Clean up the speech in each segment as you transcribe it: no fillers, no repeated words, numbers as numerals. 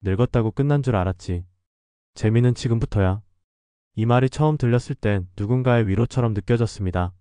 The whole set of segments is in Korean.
늙었다고 끝난 줄 알았지. 재미는 지금부터야. 이 말이 처음 들렸을 땐 누군가의 위로처럼 느껴졌습니다.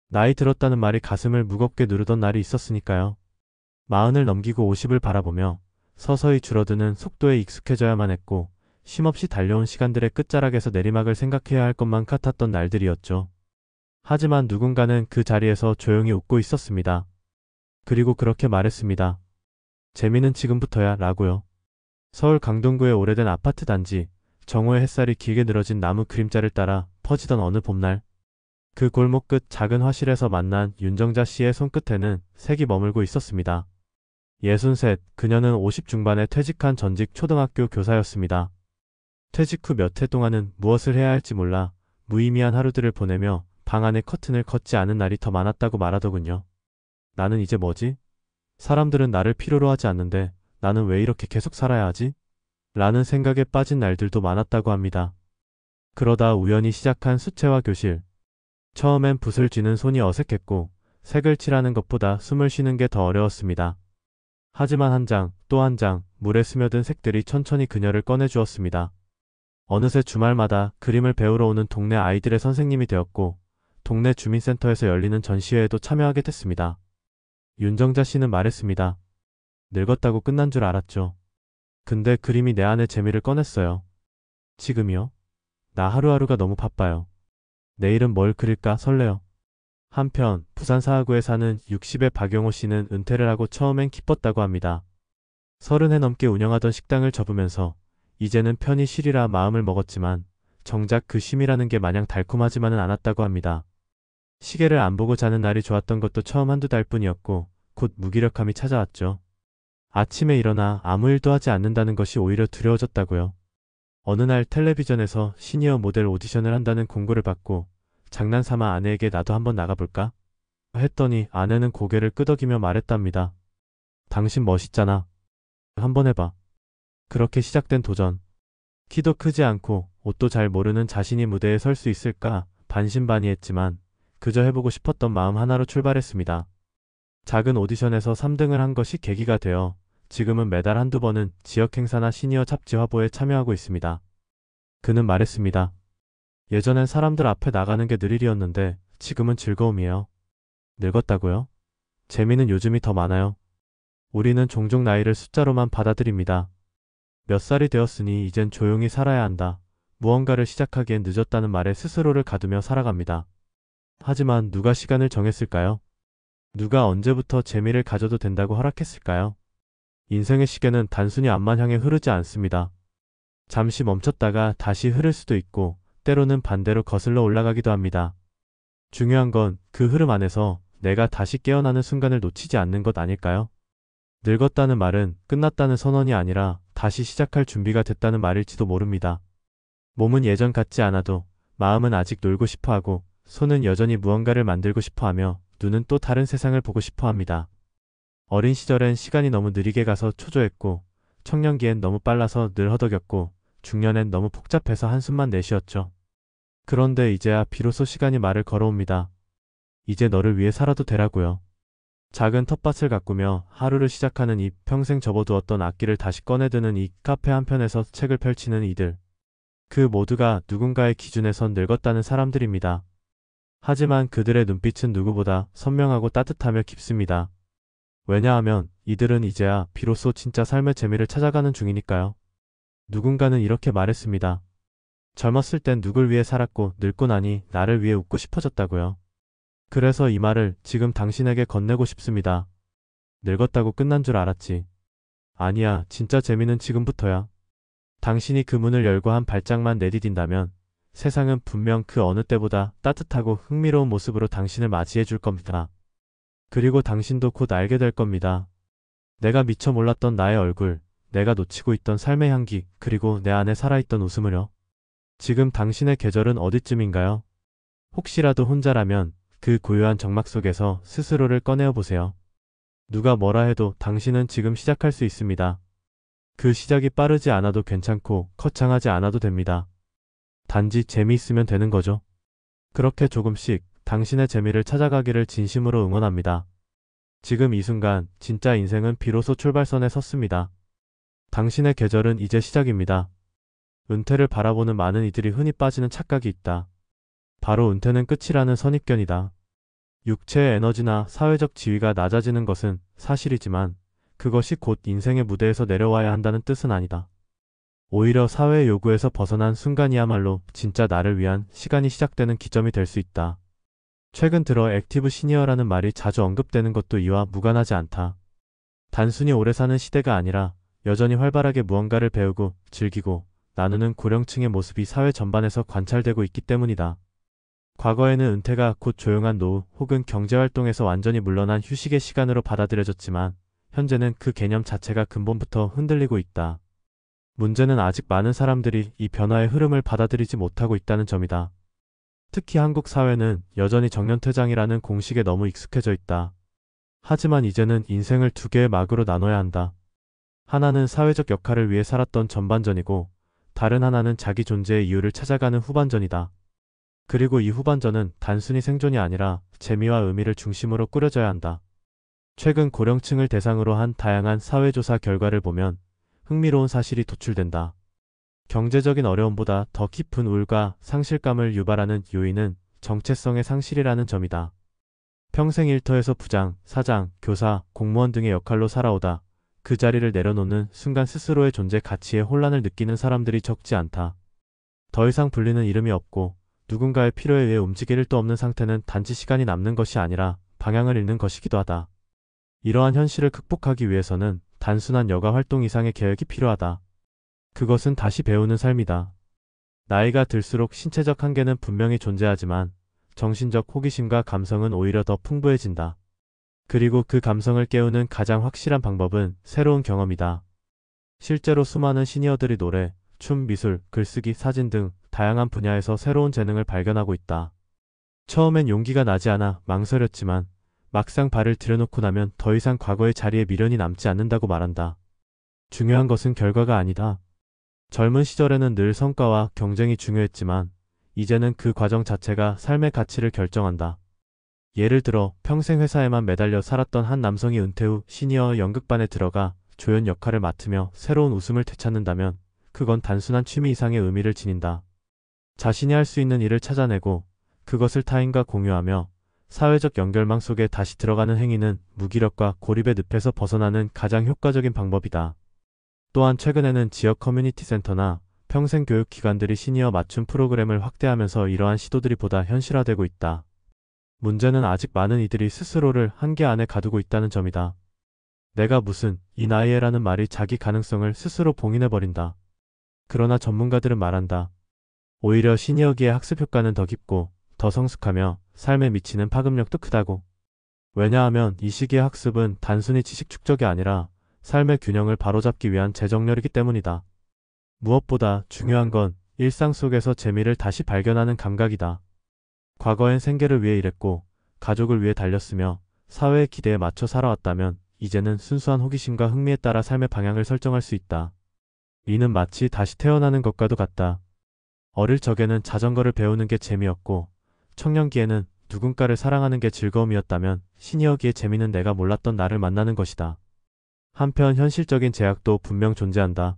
나이 들었다는 말이 가슴을 무겁게 누르던 날이 있었으니까요. 마흔을 넘기고 50을 바라보며 서서히 줄어드는 속도에 익숙해져야만 했고 쉼없이 달려온 시간들의 끝자락에서 내리막을 생각해야 할 것만 같았던 날들이었죠. 하지만 누군가는 그 자리에서 조용히 웃고 있었습니다. 그리고 그렇게 말했습니다. 재미는 지금부터야 라고요. 서울 강동구의 오래된 아파트 단지, 정오의 햇살이 길게 늘어진 나무 그림자를 따라 퍼지던 어느 봄날, 그 골목 끝 작은 화실에서 만난 윤정자 씨의 손끝에는 색이 머물고 있었습니다. 63, 그녀는 50 중반에 퇴직한 전직 초등학교 교사였습니다. 퇴직 후 몇 해 동안은 무엇을 해야 할지 몰라 무의미한 하루들을 보내며 방 안에 커튼을 걷지 않은 날이 더 많았다고 말하더군요. 나는 이제 뭐지? 사람들은 나를 필요로 하지 않는데 나는 왜 이렇게 계속 살아야 하지? 라는 생각에 빠진 날들도 많았다고 합니다. 그러다 우연히 시작한 수채화 교실. 처음엔 붓을 쥐는 손이 어색했고 색을 칠하는 것보다 숨을 쉬는 게 더 어려웠습니다. 하지만 한 장, 또 한 장, 물에 스며든 색들이 천천히 그녀를 꺼내주었습니다. 어느새 주말마다 그림을 배우러 오는 동네 아이들의 선생님이 되었고 동네 주민센터에서 열리는 전시회에도 참여하게 됐습니다. 윤정자 씨는 말했습니다. 늙었다고 끝난 줄 알았죠. 근데 그림이 내 안의 재미를 꺼냈어요. 지금이요? 나 하루하루가 너무 바빠요. 내일은 뭘 그릴까 설레요. 한편 부산 사하구에 사는 60의 박용호 씨는 은퇴를 하고 처음엔 기뻤다고 합니다. 30해 넘게 운영하던 식당을 접으면서 이제는 편히 쉬리라 마음을 먹었지만 정작 그 쉼이라는 게 마냥 달콤하지만은 않았다고 합니다. 시계를 안 보고 자는 날이 좋았던 것도 처음 한두 달 뿐이었고 곧 무기력함이 찾아왔죠. 아침에 일어나 아무 일도 하지 않는다는 것이 오히려 두려워졌다고요. 어느 날 텔레비전에서 시니어 모델 오디션을 한다는 공고를 받고 장난삼아 아내에게 나도 한번 나가볼까? 했더니 아내는 고개를 끄덕이며 말했답니다. 당신 멋있잖아. 한번 해봐. 그렇게 시작된 도전. 키도 크지 않고 옷도 잘 모르는 자신이 무대에 설 수 있을까 반신반의했지만 그저 해보고 싶었던 마음 하나로 출발했습니다. 작은 오디션에서 3등을 한 것이 계기가 되어 지금은 매달 한두 번은 지역 행사나 시니어 잡지 화보에 참여하고 있습니다. 그는 말했습니다. 예전엔 사람들 앞에 나가는 게 늘 일이었는데 지금은 즐거움이에요. 늙었다고요? 재미는 요즘이 더 많아요. 우리는 종종 나이를 숫자로만 받아들입니다. 몇 살이 되었으니 이젠 조용히 살아야 한다. 무언가를 시작하기엔 늦었다는 말에 스스로를 가두며 살아갑니다. 하지만 누가 시간을 정했을까요? 누가 언제부터 재미를 가져도 된다고 허락했을까요? 인생의 시계는 단순히 앞만 향해 흐르지 않습니다. 잠시 멈췄다가 다시 흐를 수도 있고 때로는 반대로 거슬러 올라가기도 합니다. 중요한 건 그 흐름 안에서 내가 다시 깨어나는 순간을 놓치지 않는 것 아닐까요? 늙었다는 말은 끝났다는 선언이 아니라 다시 시작할 준비가 됐다는 말일지도 모릅니다. 몸은 예전 같지 않아도 마음은 아직 놀고 싶어하고 손은 여전히 무언가를 만들고 싶어하며 눈은 또 다른 세상을 보고 싶어합니다. 어린 시절엔 시간이 너무 느리게 가서 초조했고 청년기엔 너무 빨라서 늘 허덕였고 중년엔 너무 복잡해서 한숨만 내쉬었죠. 그런데 이제야 비로소 시간이 말을 걸어옵니다. 이제 너를 위해 살아도 되라고요. 작은 텃밭을 가꾸며 하루를 시작하는 이 평생 접어두었던 악기를 다시 꺼내드는 이 카페 한편에서 책을 펼치는 이들. 그 모두가 누군가의 기준에선 늙었다는 사람들입니다. 하지만 그들의 눈빛은 누구보다 선명하고 따뜻하며 깊습니다. 왜냐하면 이들은 이제야 비로소 진짜 삶의 재미를 찾아가는 중이니까요. 누군가는 이렇게 말했습니다. 젊었을 땐 누굴 위해 살았고 늙고 나니 나를 위해 웃고 싶어졌다고요. 그래서 이 말을 지금 당신에게 건네고 싶습니다. 늙었다고 끝난 줄 알았지. 아니야, 진짜 재미는 지금부터야. 당신이 그 문을 열고 한 발짝만 내디딘다면 세상은 분명 그 어느 때보다 따뜻하고 흥미로운 모습으로 당신을 맞이해 줄 겁니다. 그리고 당신도 곧 알게 될 겁니다. 내가 미처 몰랐던 나의 얼굴, 내가 놓치고 있던 삶의 향기, 그리고 내 안에 살아있던 웃음을요. 지금 당신의 계절은 어디쯤인가요? 혹시라도 혼자라면 그 고요한 정막 속에서 스스로를 꺼내어 보세요. 누가 뭐라 해도 당신은 지금 시작할 수 있습니다. 그 시작이 빠르지 않아도 괜찮고 거창하지 않아도 됩니다. 단지 재미있으면 되는 거죠. 그렇게 조금씩 당신의 재미를 찾아가기를 진심으로 응원합니다. 지금 이 순간 진짜 인생은 비로소 출발선에 섰습니다. 당신의 계절은 이제 시작입니다. 은퇴를 바라보는 많은 이들이 흔히 빠지는 착각이 있다. 바로 은퇴는 끝이라는 선입견이다. 육체의 에너지나 사회적 지위가 낮아지는 것은 사실이지만 그것이 곧 인생의 무대에서 내려와야 한다는 뜻은 아니다. 오히려 사회의 요구에서 벗어난 순간이야말로 진짜 나를 위한 시간이 시작되는 기점이 될 수 있다. 최근 들어 액티브 시니어라는 말이 자주 언급되는 것도 이와 무관하지 않다. 단순히 오래 사는 시대가 아니라 여전히 활발하게 무언가를 배우고 즐기고 나누는 고령층의 모습이 사회 전반에서 관찰되고 있기 때문이다. 과거에는 은퇴가 곧 조용한 노후 혹은 경제활동에서 완전히 물러난 휴식의 시간으로 받아들여졌지만 현재는 그 개념 자체가 근본부터 흔들리고 있다. 문제는 아직 많은 사람들이 이 변화의 흐름을 받아들이지 못하고 있다는 점이다. 특히 한국 사회는 여전히 정년퇴장이라는 공식에 너무 익숙해져 있다. 하지만 이제는 인생을 두 개의 막으로 나눠야 한다. 하나는 사회적 역할을 위해 살았던 전반전이고 다른 하나는 자기 존재의 이유를 찾아가는 후반전이다. 그리고 이 후반전은 단순히 생존이 아니라 재미와 의미를 중심으로 꾸려져야 한다. 최근 고령층을 대상으로 한 다양한 사회조사 결과를 보면 흥미로운 사실이 도출된다. 경제적인 어려움보다 더 깊은 우울과 상실감을 유발하는 요인은 정체성의 상실이라는 점이다. 평생 일터에서 부장, 사장, 교사, 공무원 등의 역할로 살아오다 그 자리를 내려놓는 순간 스스로의 존재 가치에 혼란을 느끼는 사람들이 적지 않다. 더 이상 불리는 이름이 없고 누군가의 필요에 의해 움직일 일도 없는 상태는 단지 시간이 남는 것이 아니라 방향을 잃는 것이기도 하다. 이러한 현실을 극복하기 위해서는 단순한 여가 활동 이상의 계획이 필요하다. 그것은 다시 배우는 삶이다. 나이가 들수록 신체적 한계는 분명히 존재하지만 정신적 호기심과 감성은 오히려 더 풍부해진다. 그리고 그 감성을 깨우는 가장 확실한 방법은 새로운 경험이다. 실제로 수많은 시니어들이 노래, 춤, 미술, 글쓰기, 사진 등 다양한 분야에서 새로운 재능을 발견하고 있다. 처음엔 용기가 나지 않아 망설였지만 막상 발을 들여놓고 나면 더 이상 과거의 자리에 미련이 남지 않는다고 말한다. 중요한 것은 결과가 아니다. 젊은 시절에는 늘 성과와 경쟁이 중요했지만 이제는 그 과정 자체가 삶의 가치를 결정한다. 예를 들어 평생 회사에만 매달려 살았던 한 남성이 은퇴 후 시니어 연극반에 들어가 조연 역할을 맡으며 새로운 웃음을 되찾는다면 그건 단순한 취미 이상의 의미를 지닌다. 자신이 할 수 있는 일을 찾아내고 그것을 타인과 공유하며 사회적 연결망 속에 다시 들어가는 행위는 무기력과 고립의 늪에서 벗어나는 가장 효과적인 방법이다. 또한 최근에는 지역 커뮤니티 센터나 평생교육기관들이 시니어 맞춤 프로그램을 확대하면서 이러한 시도들이 보다 현실화되고 있다. 문제는 아직 많은 이들이 스스로를 한계 안에 가두고 있다는 점이다. 내가 무슨 이 나이에라는 말이 자기 가능성을 스스로 봉인해버린다. 그러나 전문가들은 말한다. 오히려 시니어기의 학습 효과는 더 깊고 더 성숙하며 삶에 미치는 파급력도 크다고. 왜냐하면 이 시기의 학습은 단순히 지식 축적이 아니라 삶의 균형을 바로잡기 위한 재정렬이기 때문이다. 무엇보다 중요한 건 일상 속에서 재미를 다시 발견하는 감각이다. 과거엔 생계를 위해 일했고 가족을 위해 달렸으며 사회의 기대에 맞춰 살아왔다면 이제는 순수한 호기심과 흥미에 따라 삶의 방향을 설정할 수 있다. 이는 마치 다시 태어나는 것과도 같다. 어릴 적에는 자전거를 배우는 게 재미였고 청년기에는 누군가를 사랑하는 게 즐거움이었다면 시니어기의 재미는 내가 몰랐던 나를 만나는 것이다. 한편 현실적인 제약도 분명 존재한다.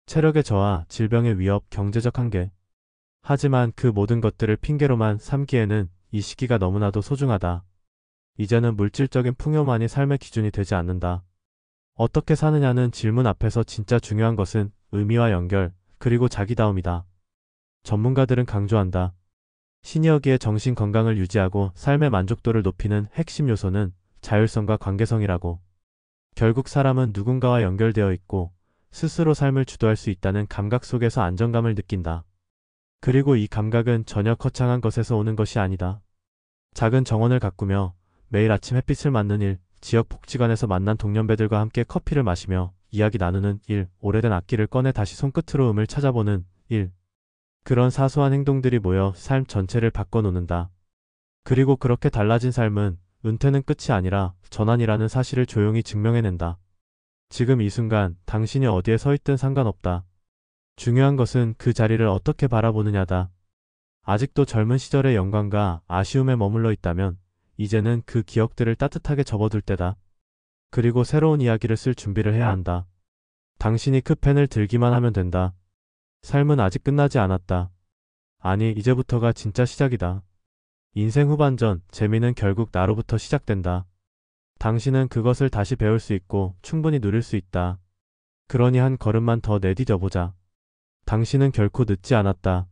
체력의 저하, 질병의 위협, 경제적 한계. 하지만 그 모든 것들을 핑계로만 삼기에는 이 시기가 너무나도 소중하다. 이제는 물질적인 풍요만이 삶의 기준이 되지 않는다. 어떻게 사느냐는 질문 앞에서 진짜 중요한 것은 의미와 연결, 그리고 자기다움이다. 전문가들은 강조한다. 시니어기의 정신 건강을 유지하고 삶의 만족도를 높이는 핵심 요소는 자율성과 관계성이라고. 결국 사람은 누군가와 연결되어 있고 스스로 삶을 주도할 수 있다는 감각 속에서 안정감을 느낀다. 그리고 이 감각은 전혀 거창한 것에서 오는 것이 아니다. 작은 정원을 가꾸며 매일 아침 햇빛을 맞는 일, 지역 복지관에서 만난 동년배들과 함께 커피를 마시며 이야기 나누는 일, 오래된 악기를 꺼내 다시 손끝으로 음을 찾아보는 일. 그런 사소한 행동들이 모여 삶 전체를 바꿔놓는다. 그리고 그렇게 달라진 삶은 은퇴는 끝이 아니라 전환이라는 사실을 조용히 증명해낸다. 지금 이 순간 당신이 어디에 서 있든 상관없다. 중요한 것은 그 자리를 어떻게 바라보느냐다. 아직도 젊은 시절의 영광과 아쉬움에 머물러 있다면 이제는 그 기억들을 따뜻하게 접어둘 때다. 그리고 새로운 이야기를 쓸 준비를 해야 한다. 당신이 그 펜을 들기만 하면 된다. 삶은 아직 끝나지 않았다. 아니, 이제부터가 진짜 시작이다. 인생 후반전, 재미는 결국 나로부터 시작된다. 당신은 그것을 다시 배울 수 있고 충분히 누릴 수 있다. 그러니 한 걸음만 더 내디뎌 보자. 당신은 결코 늦지 않았다.